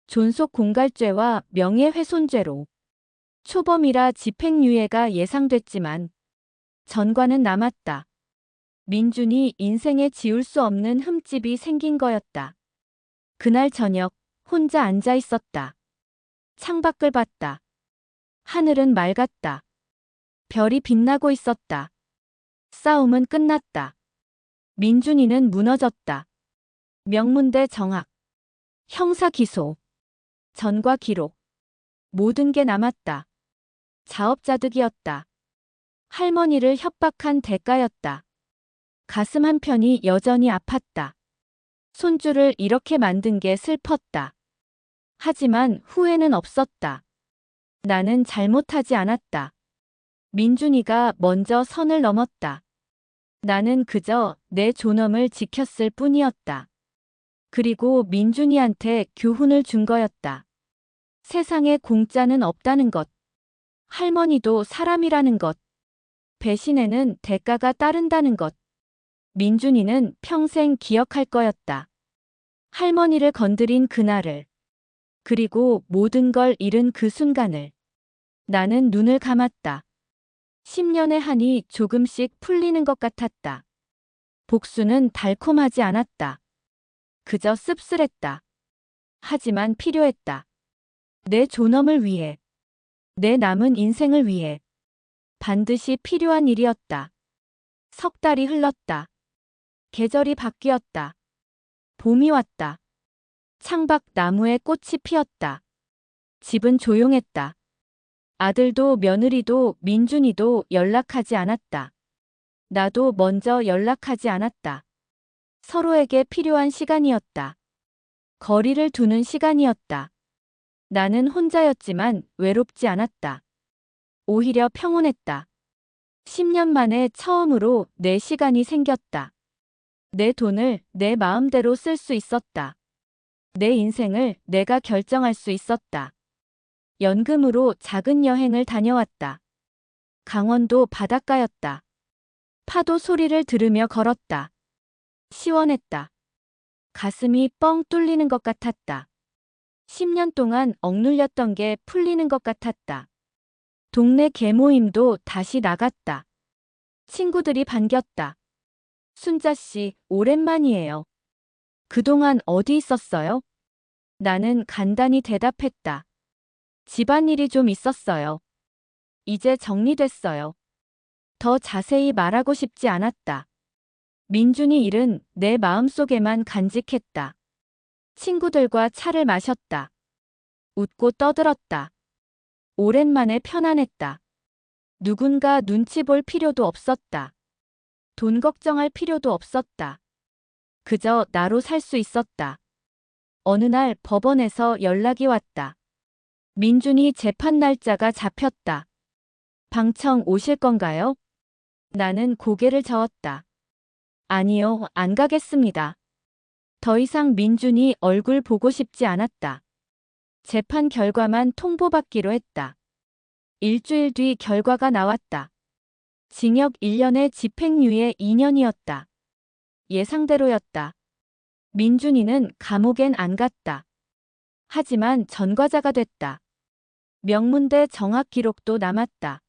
존속 공갈죄와 명예훼손죄로. 초범이라 집행유예가 예상됐지만 전과는 남았다. 민준이 인생에 지울 수 없는 흠집이 생긴 거였다. 그날 저녁 혼자 앉아 있었다. 창밖을 봤다. 하늘은 맑았다. 별이 빛나고 있었다. 싸움은 끝났다. 민준이는 무너졌다. 명문대 정학, 형사 기소, 전과 기록, 모든 게 남았다. 자업자득이었다. 할머니를 협박한 대가였다. 가슴 한편이 여전히 아팠다. 손주를 이렇게 만든 게 슬펐다. 하지만 후회는 없었다. 나는 잘못하지 않았다. 민준이가 먼저 선을 넘었다. 나는 그저 내 존엄을 지켰을 뿐이었다. 그리고 민준이한테 교훈을 준 거였다. 세상에 공짜는 없다는 것. 할머니도 사람이라는 것. 배신에는 대가가 따른다는 것. 민준이는 평생 기억할 거였다. 할머니를 건드린 그날을. 그리고 모든 걸 잃은 그 순간을. 나는 눈을 감았다. 10년의 한이 조금씩 풀리는 것 같았다. 복수는 달콤하지 않았다. 그저 씁쓸했다. 하지만 필요했다. 내 존엄을 위해. 내 남은 인생을 위해. 반드시 필요한 일이었다. 석 달이 흘렀다. 계절이 바뀌었다. 봄이 왔다. 창밖 나무에 꽃이 피었다. 집은 조용했다. 아들도 며느리도 민준이도 연락하지 않았다. 나도 먼저 연락하지 않았다. 서로에게 필요한 시간이었다. 거리를 두는 시간이었다. 나는 혼자였지만 외롭지 않았다. 오히려 평온했다. 10년 만에 처음으로 내 시간이 생겼다. 내 돈을 내 마음대로 쓸 수 있었다. 내 인생을 내가 결정할 수 있었다. 연금으로 작은 여행을 다녀왔다. 강원도 바닷가였다. 파도 소리를 들으며 걸었다. 시원했다. 가슴이 뻥 뚫리는 것 같았다. 10년 동안 억눌렸던 게 풀리는 것 같았다. 동네 개모임도 다시 나갔다. 친구들이 반겼다. 순자씨, 오랜만이에요. 그동안 어디 있었어요? 나는 간단히 대답했다. 집안일이 좀 있었어요. 이제 정리됐어요. 더 자세히 말하고 싶지 않았다. 민준이 일은 내 마음속에만 간직했다. 친구들과 차를 마셨다. 웃고 떠들었다. 오랜만에 편안했다. 누군가 눈치 볼 필요도 없었다. 돈 걱정할 필요도 없었다. 그저 나로 살 수 있었다. 어느 날 법원에서 연락이 왔다. 민준이 재판 날짜가 잡혔다. 방청 오실 건가요? 나는 고개를 저었다. 아니요, 안 가겠습니다. 더 이상 민준이 얼굴 보고 싶지 않았다. 재판 결과만 통보받기로 했다. 일주일 뒤 결과가 나왔다. 징역 1년에 집행유예 2년이었다. 예상대로였다. 민준이는 감옥엔 안 갔다. 하지만 전과자가 됐다. 명문대 정학 기록도 남았다.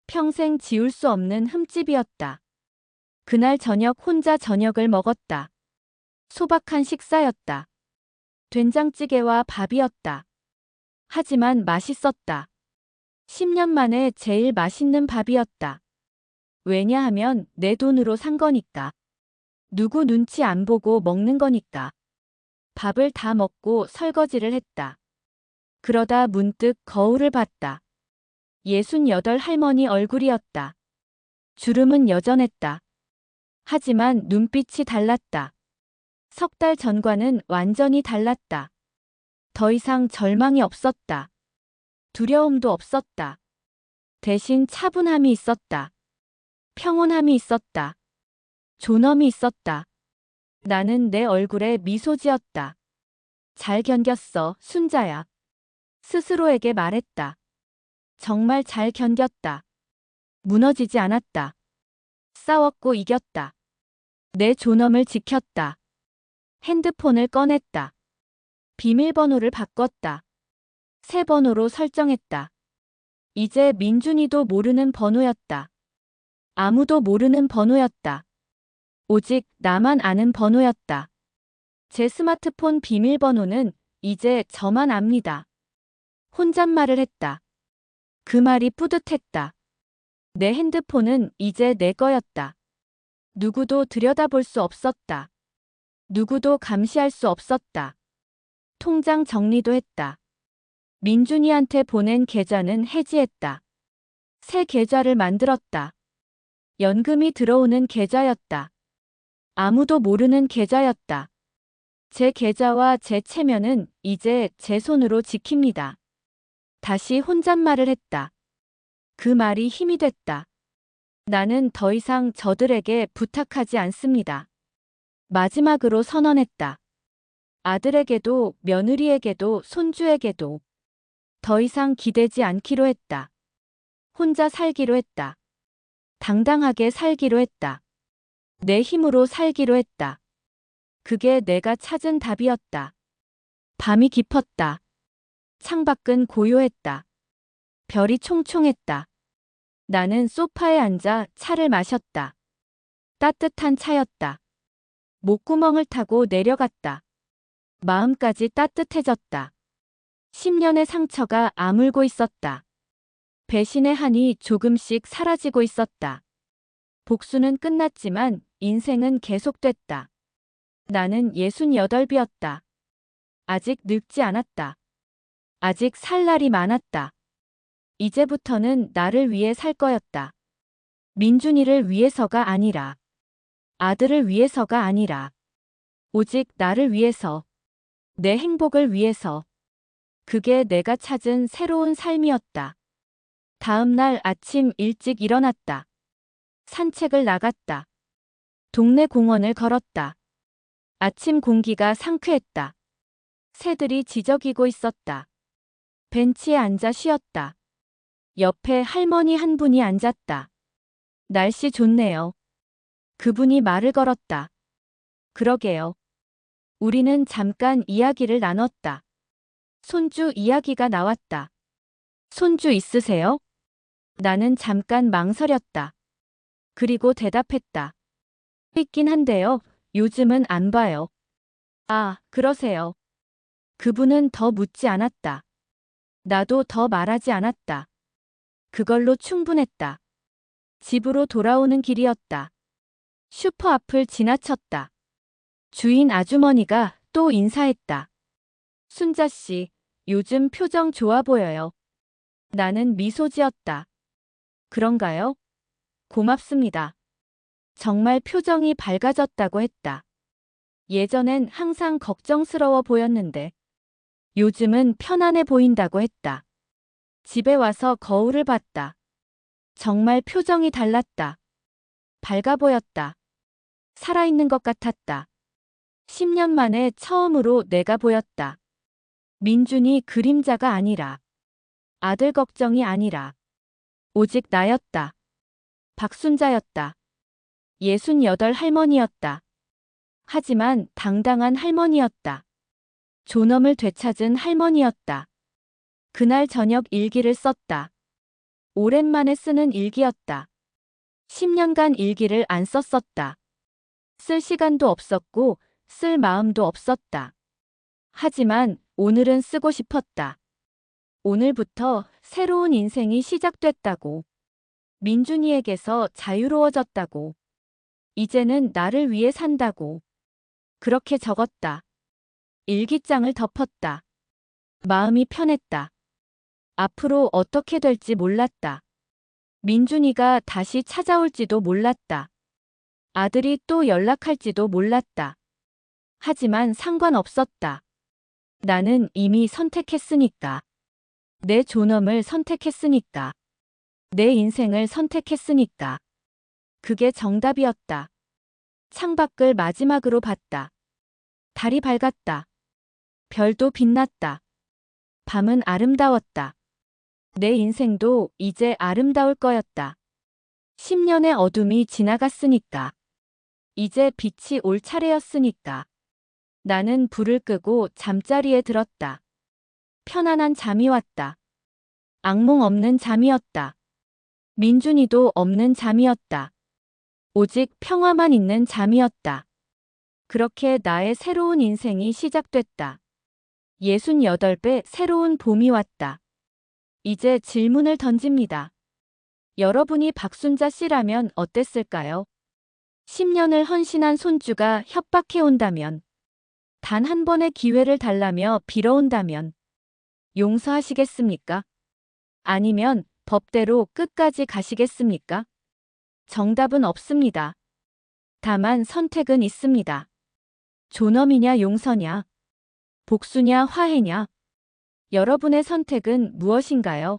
평생 지울 수 없는 흠집이었다. 그날 저녁 혼자 저녁을 먹었다. 소박한 식사였다. 된장찌개와 밥이었다. 하지만 맛있었다. 10년 만에 제일 맛있는 밥이었다. 왜냐하면 내 돈으로 산 거니까. 누구 눈치 안 보고 먹는 거니까. 밥을 다 먹고 설거지를 했다. 그러다 문득 거울을 봤다. 68 할머니 얼굴이었다. 주름은 여전했다. 하지만 눈빛이 달랐다. 석 달 전과는 완전히 달랐다. 더 이상 절망이 없었다. 두려움도 없었다. 대신 차분함이 있었다. 평온함이 있었다. 존엄이 있었다. 나는 내 얼굴에 미소 지었다. 잘 견뎠어, 순자야. 스스로에게 말했다. 정말 잘 견뎠다. 무너지지 않았다. 싸웠고 이겼다. 내 존엄을 지켰다. 핸드폰을 꺼냈다. 비밀번호를 바꿨다. 새 번호로 설정했다. 이제 민준이도 모르는 번호였다. 아무도 모르는 번호였다. 오직 나만 아는 번호였다. 제 스마트폰 비밀번호는 이제 저만 압니다. 혼잣말을 했다. 그 말이 뿌듯했다. 내 핸드폰은 이제 내 거였다. 누구도 들여다볼 수 없었다. 누구도 감시할 수 없었다. 통장 정리도 했다. 민준이한테 보낸 계좌는 해지했다. 새 계좌를 만들었다. 연금이 들어오는 계좌였다. 아무도 모르는 계좌였다. 제 계좌와 제 체면은 이제 제 손으로 지킵니다. 다시 혼잣말을 했다. 그 말이 힘이 됐다. 나는 더 이상 저들에게 부탁하지 않습니다. 마지막으로 선언했다. 아들에게도 며느리에게도 손주에게도 더 이상 기대지 않기로 했다. 혼자 살기로 했다. 당당하게 살기로 했다. 내 힘으로 살기로 했다. 그게 내가 찾은 답이었다. 밤이 깊었다. 창밖은 고요했다. 별이 총총했다. 나는 소파에 앉아 차를 마셨다. 따뜻한 차였다. 목구멍을 타고 내려갔다. 마음까지 따뜻해졌다. 10년의 상처가 아물고 있었다. 배신의 한이 조금씩 사라지고 있었다. 복수는 끝났지만 인생은 계속됐다. 나는 68이었다. 아직 늙지 않았다. 아직 살 날이 많았다. 이제부터는 나를 위해 살 거였다. 민준이를 위해서가 아니라, 아들을 위해서가 아니라, 오직 나를 위해서, 내 행복을 위해서. 그게 내가 찾은 새로운 삶이었다. 다음 날 아침 일찍 일어났다. 산책을 나갔다. 동네 공원을 걸었다. 아침 공기가 상쾌했다. 새들이 지저귀고 있었다. 벤치에 앉아 쉬었다. 옆에 할머니 한 분이 앉았다. 날씨 좋네요. 그분이 말을 걸었다. 그러게요. 우리는 잠깐 이야기를 나눴다. 손주 이야기가 나왔다. 손주 있으세요? 나는 잠깐 망설였다. 그리고 대답했다. 있긴 한데요. 요즘은 안 봐요. 아, 그러세요. 그분은 더 묻지 않았다. 나도 더 말하지 않았다. 그걸로 충분했다. 집으로 돌아오는 길이었다. 슈퍼 앞을 지나쳤다. 주인 아주머니가 또 인사했다. 순자 씨, 요즘 표정 좋아 보여요. 나는 미소 지었다. 그런가요? 고맙습니다. 정말 표정이 밝아졌다고 했다. 예전엔 항상 걱정스러워 보였는데 요즘은 편안해 보인다고 했다. 집에 와서 거울을 봤다. 정말 표정이 달랐다. 밝아 보였다. 살아있는 것 같았다. 10년 만에 처음으로 내가 보였다. 민준이 그림자가 아니라, 아들 걱정이 아니라, 오직 나였다. 박순자였다. 68 할머니였다. 하지만 당당한 할머니였다. 존엄을 되찾은 할머니였다. 그날 저녁 일기를 썼다. 오랜만에 쓰는 일기였다. 10년간 일기를 안 썼었다. 쓸 시간도 없었고 쓸 마음도 없었다. 하지만 오늘은 쓰고 싶었다. 오늘부터 새로운 인생이 시작됐다고. 민준이에게서 자유로워졌다고. 이제는 나를 위해 산다고. 그렇게 적었다. 일기장을 덮었다. 마음이 편했다. 앞으로 어떻게 될지 몰랐다. 민준이가 다시 찾아올지도 몰랐다. 아들이 또 연락할지도 몰랐다. 하지만 상관없었다. 나는 이미 선택했으니까. 내 존엄을 선택했으니까. 내 인생을 선택했으니까. 그게 정답이었다. 창밖을 마지막으로 봤다. 달이 밝았다. 별도 빛났다. 밤은 아름다웠다. 내 인생도 이제 아름다울 거였다. 10년의 어둠이 지나갔으니까. 이제 빛이 올 차례였으니까. 나는 불을 끄고 잠자리에 들었다. 편안한 잠이 왔다. 악몽 없는 잠이었다. 민준이도 없는 잠이었다. 오직 평화만 있는 잠이었다. 그렇게 나의 새로운 인생이 시작됐다. 68배 새로운 봄이 왔다. 이제 질문을 던집니다. 여러분이 박순자 씨라면 어땠을까요? 10년을 헌신한 손주가 협박해 온다면, 단 한 번의 기회를 달라며 빌어온다면, 용서하시겠습니까? 아니면 법대로 끝까지 가시겠습니까? 정답은 없습니다. 다만 선택은 있습니다. 존엄이냐 용서냐, 복수냐 화해냐. 여러분의 선택은 무엇인가요?